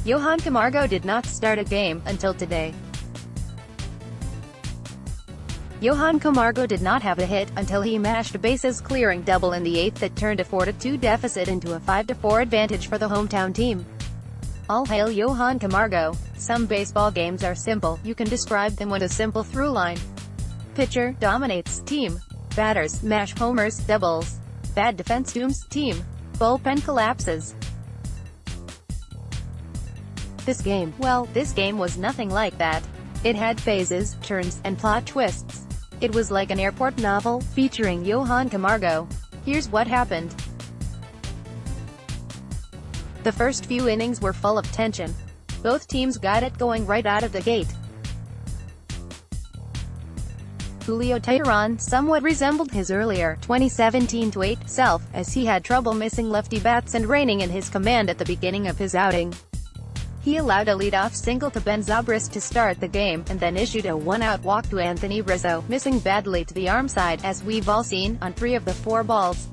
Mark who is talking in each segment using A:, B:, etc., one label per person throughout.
A: Johan Camargo did not start a game until today. Johan Camargo did not have a hit until he mashed a bases-clearing double in the 8th that turned a 4-2 deficit into a 5-4 advantage for the hometown team. All hail Johan Camargo. Some baseball games are simple, you can describe them with a simple through line. Pitcher dominates, team. Batters mash homers, doubles. Bad defense dooms, team. Bullpen collapses. This game was nothing like that. It had phases, turns, and plot twists. It was like an airport novel, featuring Johan Camargo. Here's what happened. The first few innings were full of tension. Both teams got it going right out of the gate. Julio Teheran somewhat resembled his earlier 2017-8 self, as he had trouble missing lefty bats and reining in his command at the beginning of his outing. He allowed a leadoff single to Ben Zobrist to start the game, and then issued a one-out walk to Anthony Rizzo, missing badly to the arm side, as we've all seen, on 3 of the 4 balls.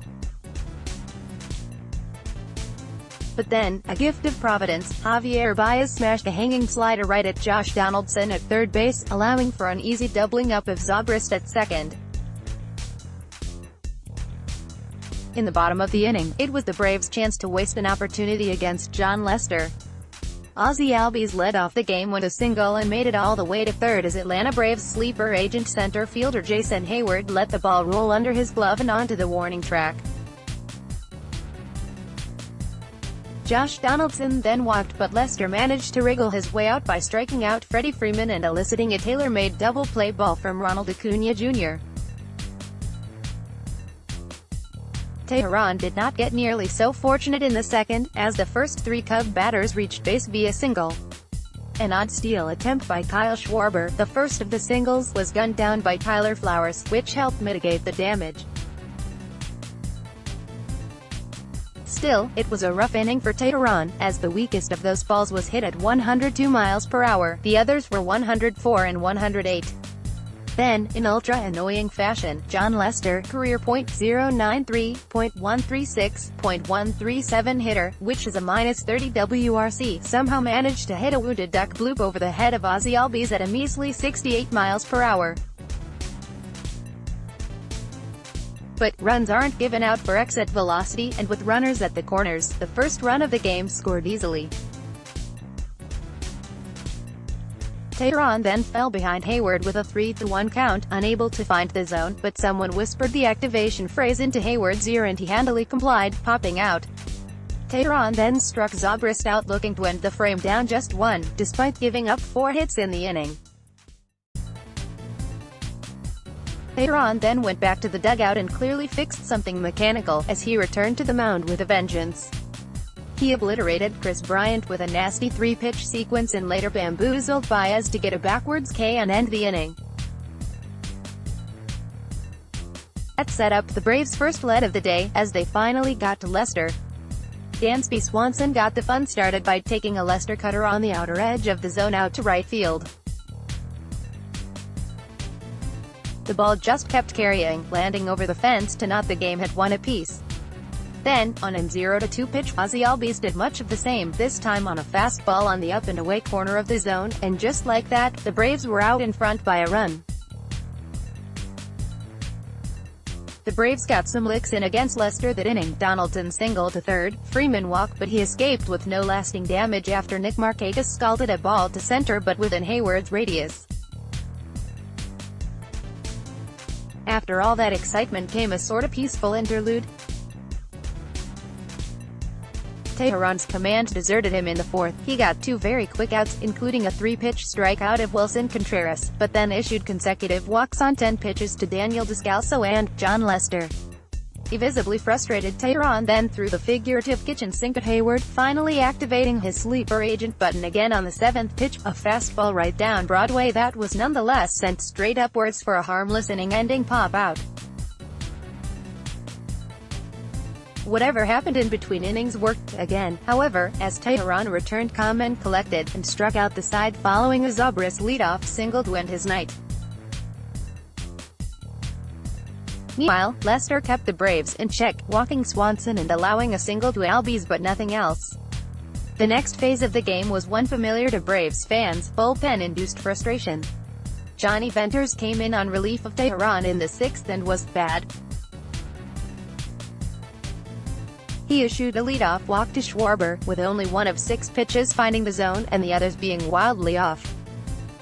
A: But then, a gift of Providence, Javier Baez smashed a hanging slider right at Josh Donaldson at third base, allowing for an easy doubling up of Zobrist at second. In the bottom of the inning, it was the Braves' chance to waste an opportunity against Jon Lester. Ozzie Albies led off the game with a single and made it all the way to third as Atlanta Braves sleeper agent center fielder Jason Hayward let the ball roll under his glove and onto the warning track. Josh Donaldson then walked, but Lester managed to wriggle his way out by striking out Freddie Freeman and eliciting a tailor-made double play ball from Ronald Acuna Jr. Teheran did not get nearly so fortunate in the second, as the first 3 Cub batters reached base via single. An odd steal attempt by Kyle Schwarber, the first of the singles, was gunned down by Tyler Flowers, which helped mitigate the damage. Still, it was a rough inning for Teheran, as the weakest of those balls was hit at 102 miles per hour, the others were 104 and 108. Then, in ultra-annoying fashion, Jon Lester, career .093, .136, .137 hitter, which is a -30 WRC, somehow managed to hit a wounded duck bloop over the head of Ozzie Albies at a measly 68 miles per hour. But, runs aren't given out for exit velocity, and with runners at the corners, the first run of the game scored easily. Teheran then fell behind Hayward with a 3-1 count, unable to find the zone, but someone whispered the activation phrase into Hayward's ear and he handily complied, popping out. Teheran then struck Zobrist out, looking to end the frame down just 1, despite giving up 4 hits in the inning. Teheran then went back to the dugout and clearly fixed something mechanical, as he returned to the mound with a vengeance. He obliterated Chris Bryant with a nasty 3-pitch sequence and later bamboozled Baez to get a backwards K and end the inning. That set up the Braves' first lead of the day, as they finally got to Lester. Dansby Swanson got the fun started by taking a Lester cutter on the outer edge of the zone out to right field. The ball just kept carrying, landing over the fence to knot the game at 1 apiece. Then, on a 0-2 pitch, Ozzie Albies did much of the same, this time on a fastball on the up and away corner of the zone, and just like that, the Braves were out in front by a run. The Braves got some licks in against Lester that inning. Donaldson singled to third, Freeman walked, but he escaped with no lasting damage after Nick Markakis scalded a ball to center but within Hayward's radius. After all that excitement came a sorta peaceful interlude. Teheran's command deserted him in the 4th. He got 2 very quick outs, including a 3-pitch strikeout of Wilson Contreras, but then issued consecutive walks on 10 pitches to Daniel Descalso and Jon Lester. A visibly frustrated Teheran then threw the figurative kitchen sink at Hayward, finally activating his sleeper agent button again on the 7th pitch, a fastball right down Broadway that was nonetheless sent straight upwards for a harmless inning-ending pop-out. Whatever happened in between innings worked again, however, as Teheran returned calm and collected, and struck out the side following a Zobrist leadoff single to end his night. Meanwhile, Lester kept the Braves in check, walking Swanson and allowing a single to Albies but nothing else. The next phase of the game was one familiar to Braves fans: bullpen-induced frustration. Johnny Venters came in on relief of Tehran in the 6th and was bad. He issued a leadoff walk to Schwarber, with only one of 6 pitches finding the zone, and the others being wildly off.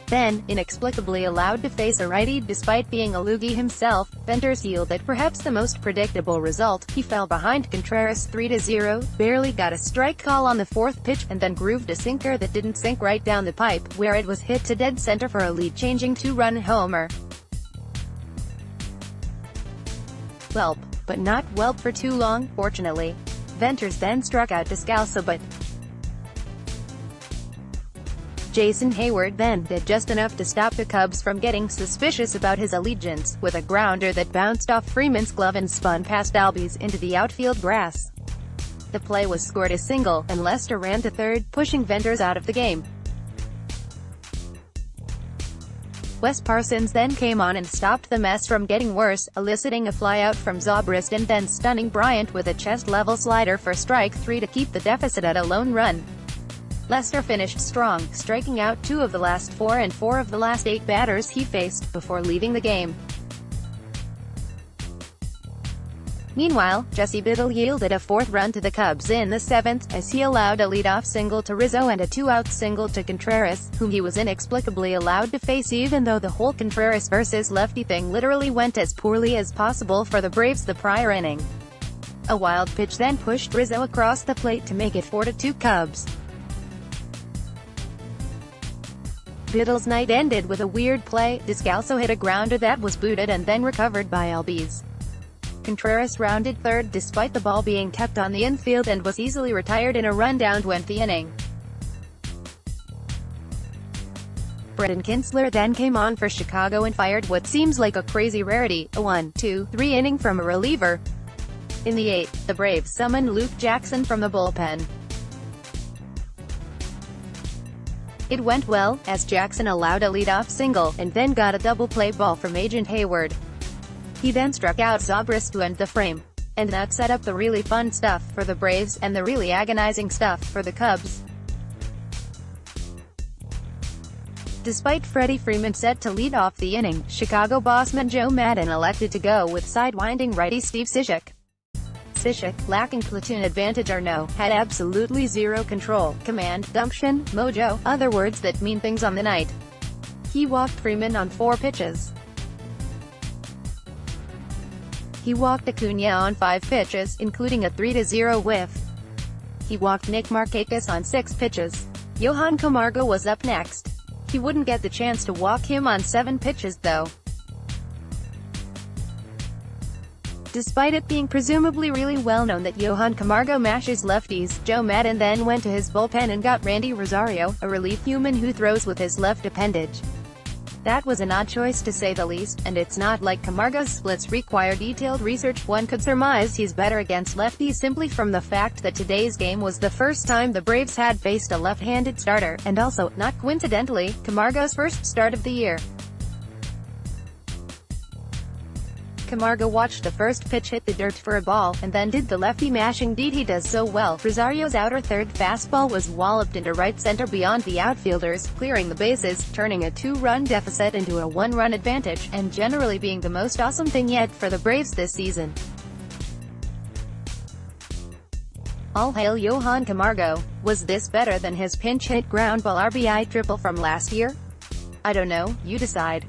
A: Then, inexplicably allowed to face a righty despite being a loogie himself, Venters yielded perhaps the most predictable result. He fell behind Contreras 3-0, barely got a strike call on the 4th pitch, and then grooved a sinker that didn't sink right down the pipe, where it was hit to dead center for a lead-changing 2-run homer. Welp. But not welp for too long, fortunately. Venters then struck out Descalso, but Jason Hayward then did just enough to stop the Cubs from getting suspicious about his allegiance, with a grounder that bounced off Freeman's glove and spun past Albies into the outfield grass. The play was scored a single, and Lester ran to third, pushing Venters out of the game. Wes Parsons then came on and stopped the mess from getting worse, eliciting a flyout from Zobrist and then stunning Bryant with a chest-level slider for strike 3 to keep the deficit at a lone run. Lester finished strong, striking out 2 of the last 4 and 4 of the last 8 batters he faced, before leaving the game. Meanwhile, Jesse Biddle yielded a 4th run to the Cubs in the 7th, as he allowed a leadoff single to Rizzo and a 2-out single to Contreras, whom he was inexplicably allowed to face even though the whole Contreras versus lefty thing literally went as poorly as possible for the Braves the prior inning. A wild pitch then pushed Rizzo across the plate to make it 4-2 Cubs. Biddle's night ended with a weird play. Descalso hit a grounder that was booted and then recovered by Albies. Contreras rounded third despite the ball being kept on the infield and was easily retired in a run-down to end the inning. Brendan Kinsler then came on for Chicago and fired what seems like a crazy rarity, a 1-2-3 inning from a reliever. In the 8th, the Braves summoned Luke Jackson from the bullpen. It went well, as Jackson allowed a leadoff single, and then got a double play ball from Agent Hayward. He then struck out Zobrist to end the frame. And that set up the really fun stuff for the Braves, and the really agonizing stuff for the Cubs. Despite Freddie Freeman set to lead off the inning, Chicago bossman Joe Maddon elected to go with sidewinding righty Steve Cishek. Cishek, lacking platoon advantage or no, had absolutely zero control, command, gumption, mojo, other words that mean things on the night. He walked Freeman on 4 pitches. He walked Acuna on 5 pitches, including a 3-0 whiff. He walked Nick Markakis on 6 pitches. Johan Camargo was up next. He wouldn't get the chance to walk him on 7 pitches though. Despite it being presumably really well known that Johan Camargo mashes lefties, Joe Maddon then went to his bullpen and got Randy Rosario, a relief human who throws with his left appendage. That was an odd choice to say the least, and it's not like Camargo's splits require detailed research. One could surmise he's better against lefties simply from the fact that today's game was the first time the Braves had faced a left-handed starter, and also, not coincidentally, Camargo's first start of the year. Camargo watched the first pitch hit the dirt for a ball, and then did the lefty mashing deed he does so well. Rosario's outer third fastball was walloped into right center beyond the outfielders, clearing the bases, turning a 2-run deficit into a 1-run advantage, and generally being the most awesome thing yet for the Braves this season. All hail Johan Camargo. Was this better than his pinch-hit ground ball RBI triple from last year? I don't know, you decide.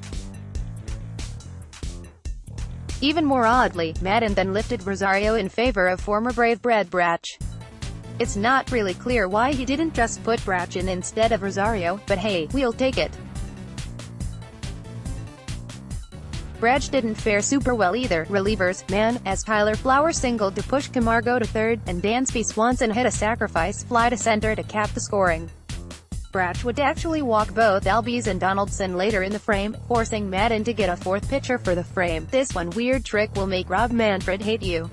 A: Even more oddly, Maddon then lifted Rosario in favor of former Brave Brad Brach. It's not really clear why he didn't just put Brach in instead of Rosario, but hey, we'll take it. Brach didn't fare super well either. Relievers, man, as Tyler Flowers singled to push Camargo to third, and Dansby Swanson hit a sacrifice fly to center to cap the scoring. Brach would actually walk both Albies and Donaldson later in the frame, forcing Maddon to get a 4th pitcher for the frame. This one weird trick will make Rob Manfred hate you.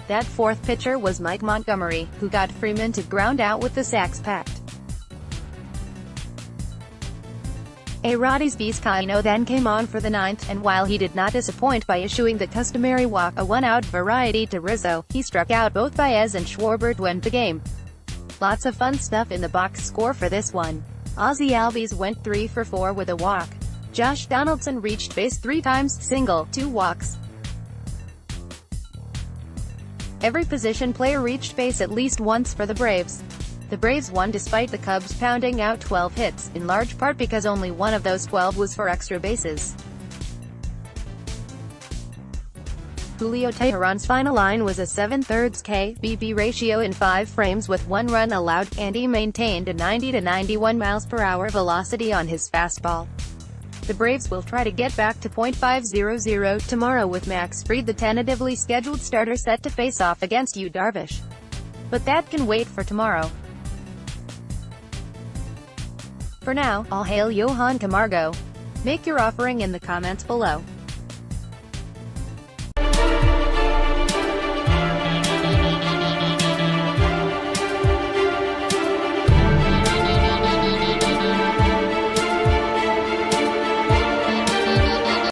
A: That 4th pitcher was Mike Montgomery, who got Freeman to ground out with the sacks packed. Arodys Vizcaíno then came on for the ninth, and while he did not disappoint by issuing the customary walk, a one-out variety to Rizzo, he struck out both Baez and Schwarber to end the game. Lots of fun stuff in the box score for this one. Ozzie Albies went 3 for 4 with a walk. Josh Donaldson reached base 3 times, single, 2 walks. Every position player reached base at least once for the Braves. The Braves won despite the Cubs pounding out 12 hits, in large part because only one of those 12 was for extra bases. Julio Teheran's final line was a 7/3 K/BB ratio in 5 frames with 1 run allowed, and he maintained a 90 to 91 mph velocity on his fastball. The Braves will try to get back to .500 tomorrow with Max Fried, the tentatively scheduled starter, set to face off against Yu Darvish. But that can wait for tomorrow. For now, all hail Johan Camargo. Make your offering in the comments below.